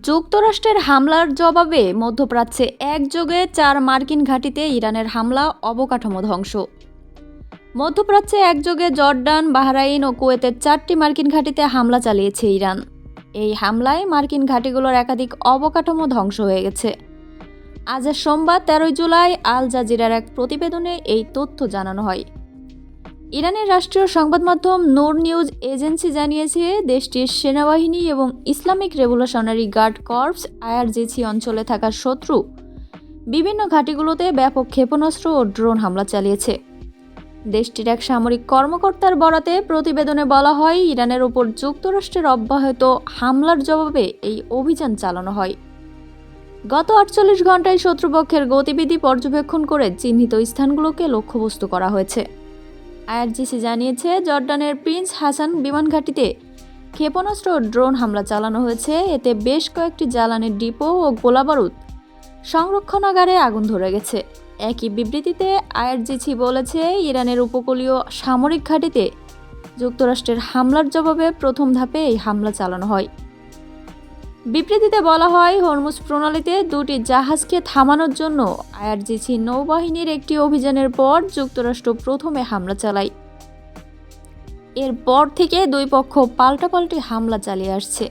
যুক্তরাষ্ট্রের হামলার জবাবে মধ্যপ্রাচ্যে একযোগে ৪ মার্কিন ঘাঁটিতে ইরানের হামলা, অবকাঠামো ধ্বংস। মধ্যপ্রাচ্যে একযোগে জর্ডান, বাহরাইন ও কুয়েতের ৪টি মার্কিন ঘাঁটিতে হামলা চালিয়েছে ইরান। এই হামলায় মার্কিন ঘাঁটিগুলোর একাধিক অবকাঠামো ধ্বংস হয়ে গেছে। আজ সোমবার ১৩ জুলাই আল জাজিরার এক প্রতিবেদনে এই তথ্য জানানো হয়। ইরানের রাষ্ট্রীয় সংবাদ মাধ্যম নূর নিউজ এজেন্সি জানিয়েছে, দেশটির সেনাবাহিনী এবং Islamic Revolutionary Guard Corps IRGC অঞ্চলে থাকা শত্রু বিভিন্ন ঘাঁটিগুলোতে ব্যাপক ক্ষেপণাস্ত্র ও ড্রোন হামলা চালিয়েছে। দেশটির এক সামরিক কর্মকর্তার বরাতে প্রতিবেদনে বলা হয়, ইরানের ওপর যুক্তরাষ্ট্রের অব্যাহত হামলার জবাবে এই অভিযান চালানো হয়। গত ৪৮ ঘণ্টায় শত্রুপক্ষের গতিবিধি পর্যবেক্ষণ করে চিহ্নিত স্থানগুলোকে লক্ষ্যবস্তু করা হয়েছে। আইআরজিসি জানিয়েছে, জর্ডানের প্রিন্স হাসান বিমান ঘাঁটিতে ক্ষেপণাস্ত্র ও ড্রোন হামলা চালানো হয়েছে। এতে বেশ কয়েকটি জ্বালানির ডিপো ও গোলাবারুদ সংরক্ষণাগারে আগুন ধরে গেছে। একই বিবৃতিতে আইআরজিসি বলেছে, ইরানের উপকূলীয় সামরিক ঘাঁটিতে যুক্তরাষ্ট্রের হামলার জবাবে প্রথম ধাপে এই হামলা চালানো হয়। বিবৃতিতে বলা হয়, হরমুজ প্রণালীতে ২টি জাহাজকে থামানোর জন্য আইআরজিসি নৌবাহিনীর একটি অভিযানের পর যুক্তরাষ্ট্র প্রথমে হামলা চালায়। এরপর থেকে দুই পক্ষ পাল্টাপাল্টি হামলা চালিয়ে আসছে।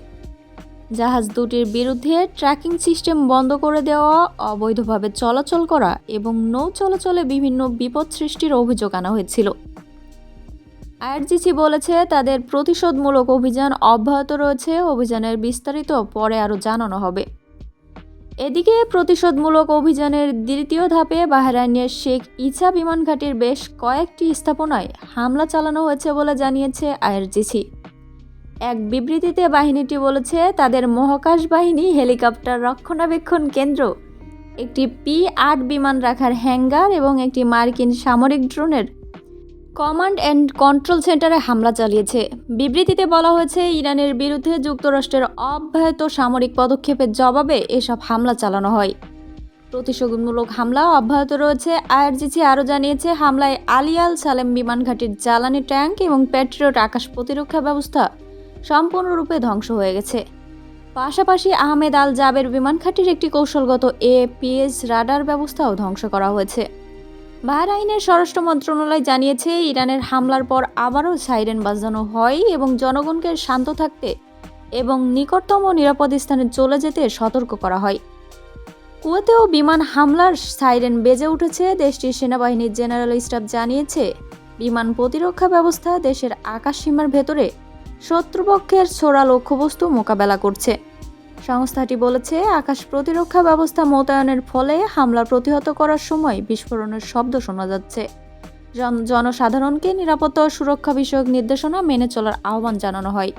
জাহাজ দুটির বিরুদ্ধে ট্র্যাকিং সিস্টেম বন্ধ করে দেওয়া, অবৈধভাবে চলাচল করা এবং নৌ চলাচলে বিভিন্ন বিপদ সৃষ্টির অভিযোগ আনা হয়েছিল। আইআরজিসি বলেছে, তাদের প্রতিশোধমূলক অভিযান অব্যাহত রয়েছে। অভিযানের বিস্তারিত পরে আরও জানানো হবে। এদিকে প্রতিশোধমূলক অভিযানের দ্বিতীয় ধাপে বাহরাইনের শেখ ইসা বিমান ঘাঁটির বেশ কয়েকটি স্থাপনায় হামলা চালানো হয়েছে বলে জানিয়েছে আইআরজিসি। এক বিবৃতিতে বাহিনীটি বলেছে, তাদের মহাকাশ বাহিনী, হেলিকপ্টার রক্ষণাবেক্ষণ কেন্দ্র, একটি P-8 বিমান রাখার হ্যাঙ্গার এবং একটি মার্কিন সামরিক ড্রোনের কমান্ড অ্যান্ড কন্ট্রোল সেন্টারে হামলা চালিয়েছে। বিবৃতিতে বলা হয়েছে, ইরানের বিরুদ্ধে যুক্তরাষ্ট্রের অব্যাহত সামরিক পদক্ষেপের জবাবে এসব হামলা চালানো হয়। প্রতিশোধমূলক হামলা অব্যাহত রয়েছে। আইআরজিসি আরও জানিয়েছে, হামলায় আলী আল সালেম বিমান ঘাঁটির জ্বালানি ট্যাঙ্ক এবং প্যাট্রিয়ট আকাশ প্রতিরক্ষা ব্যবস্থা সম্পূর্ণরূপে ধ্বংস হয়ে গেছে। পাশাপাশি আহমেদ আল জাবের বিমান ঘাঁটির একটি কৌশলগত APS রাডার ব্যবস্থাও ধ্বংস করা হয়েছে। বাহরাইনের স্বরাষ্ট্র মন্ত্রণালয় জানিয়েছে, ইরানের হামলার পর আবারও সাইরেন বাজানো হয় এবং জনগণকে শান্ত থাকতে এবং নিকটতম নিরাপদ স্থানে চলে যেতে সতর্ক করা হয়। কুয়েতেও বিমান হামলার সাইরেন বেজে উঠেছে। দেশটির সেনাবাহিনীর জেনারেল স্টাফ জানিয়েছে, বিমান প্রতিরক্ষা ব্যবস্থা দেশের আকাশসীমার ভেতরে শত্রুপক্ষের ছোড়া লক্ষ্যবস্তু মোকাবেলা করছে। সংস্থাটি বলেছে, আকাশ প্রতিরক্ষা ব্যবস্থা মোতায়েনের ফলে হামলা প্রতিহত করার সময় বিস্ফোরণের শব্দ শোনা যাচ্ছে। জনসাধারণকে নিরাপত্তা ও সুরক্ষা বিষয়ক নির্দেশনা মেনে চলার আহ্বান জানানো হয়।